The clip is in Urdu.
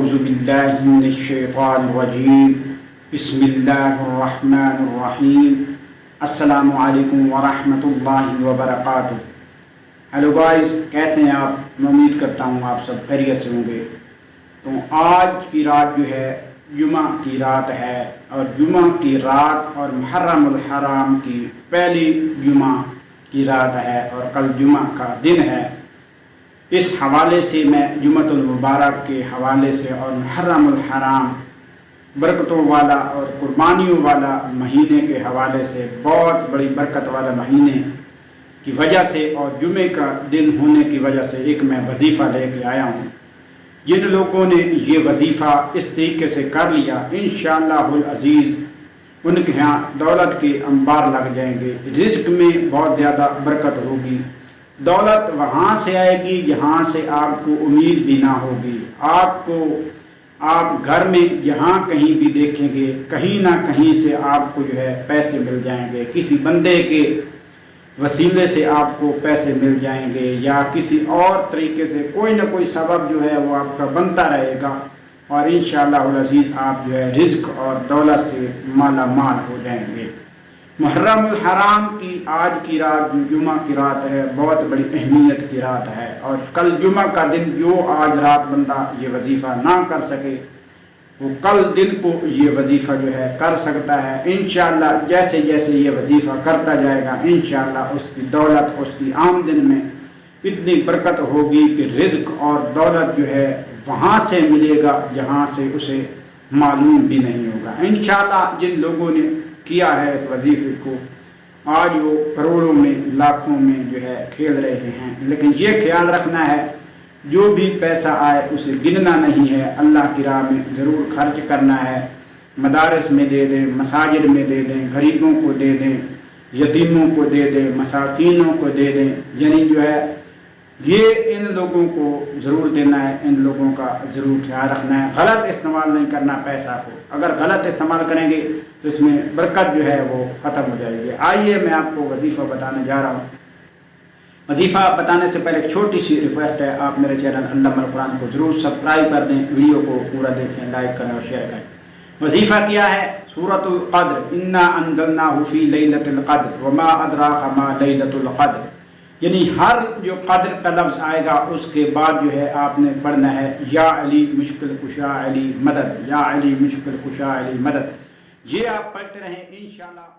اعوذ باللہ من الشیطان الرجیم بسم اللہ الرحمن الرحیم السلام علیکم ورحمۃ اللہ وبرکاتہ۔ ہیلو گائز، کیسے ہیں آپ؟ میں امید کرتا ہوں آپ سب خیریت سے ہوں گے۔ تو آج کی رات جو ہے جمعہ کی رات ہے، اور جمعہ کی رات اور محرم الحرام کی پہلی جمعہ کی رات ہے، اور کل جمعہ کا دن ہے۔ اس حوالے سے میں جمعۃ المبارک کے حوالے سے اور محرم الحرام برکتوں والا اور قربانیوں والا مہینے کے حوالے سے، بہت بڑی برکت والا مہینے کی وجہ سے اور جمعے کا دن ہونے کی وجہ سے ایک میں وظیفہ لے کے آیا ہوں۔ جن لوگوں نے یہ وظیفہ اس طریقے سے کر لیا، انشاءاللہ العزیز ان کے ہاں دولت کے انبار لگ جائیں گے، رزق میں بہت زیادہ برکت ہوگی۔ دولت وہاں سے آئے گی جہاں سے آپ کو امید بھی نہ ہوگی۔ آپ گھر میں جہاں کہیں بھی دیکھیں گے، کہیں نہ کہیں سے آپ کو جو ہے پیسے مل جائیں گے، کسی بندے کے وسیلے سے آپ کو پیسے مل جائیں گے، یا کسی اور طریقے سے کوئی نہ کوئی سبب جو ہے وہ آپ کا بنتا رہے گا، اور انشاءاللہ العزیز آپ جو ہے رزق اور دولت سے مالا مال ہو جائیں گے۔ محرم الحرام کی آج کی رات جو جمعہ کی رات ہے، بہت بڑی اہمیت کی رات ہے، اور کل جمعہ کا دن جو آج رات بندہ یہ وظیفہ نہ کر سکے، وہ کل دن کو یہ وظیفہ جو ہے کر سکتا ہے۔ انشاءاللہ جیسے جیسے یہ وظیفہ کرتا جائے گا، انشاءاللہ اس کی دولت، اس کی آمدن میں اتنی برکت ہوگی کہ رزق اور دولت جو ہے وہاں سے ملے گا جہاں سے اسے معلوم بھی نہیں ہوگا۔ انشاءاللہ جن لوگوں نے کیا ہے اس وظیفے کو، آج وہ کروڑوں میں لاکھوں میں جو ہے کھیل رہے ہیں، لیکن یہ خیال رکھنا ہے جو بھی پیسہ آئے اسے گننا نہیں ہے، اللہ کی راہ میں ضرور خرچ کرنا ہے۔ مدارس میں دے دیں، مساجد میں دے دیں، غریبوں کو دے دیں، یتیموں کو دے دیں، مساکینوں کو دے دیں، یعنی جو ہے یہ ان لوگوں کو ضرور دینا ہے، ان لوگوں کا ضرور خیال رکھنا ہے۔ غلط استعمال نہیں کرنا پیسہ کو، اگر غلط استعمال کریں گے تو اس میں برکت جو ہے وہ ختم ہو جائے گی۔ آئیے میں آپ کو وظیفہ بتانے جا رہا ہوں۔ وظیفہ بتانے سے پہلے ایک چھوٹی سی ریکویسٹ ہے، آپ میرے چینل علامہ القرآن کو ضرور سبسکرائب کر دیں، ویڈیو کو پورا دیکھیں، لائک کریں اور شیئر کریں۔ وظیفہ کیا ہے؟ سورۃ القدر، انا انزلناہ فی لیلۃ القدر وما ادراک ما لیلۃ القدر، یعنی ہر جو قدر کا لفظ آئے گا اس کے بعد جو ہے آپ نے پڑھنا ہے یا علی مشکل کشا علی مدد، یا علی مشکل کشا علی مدد۔ یہ آپ پڑھتے رہیں انشاءاللہ۔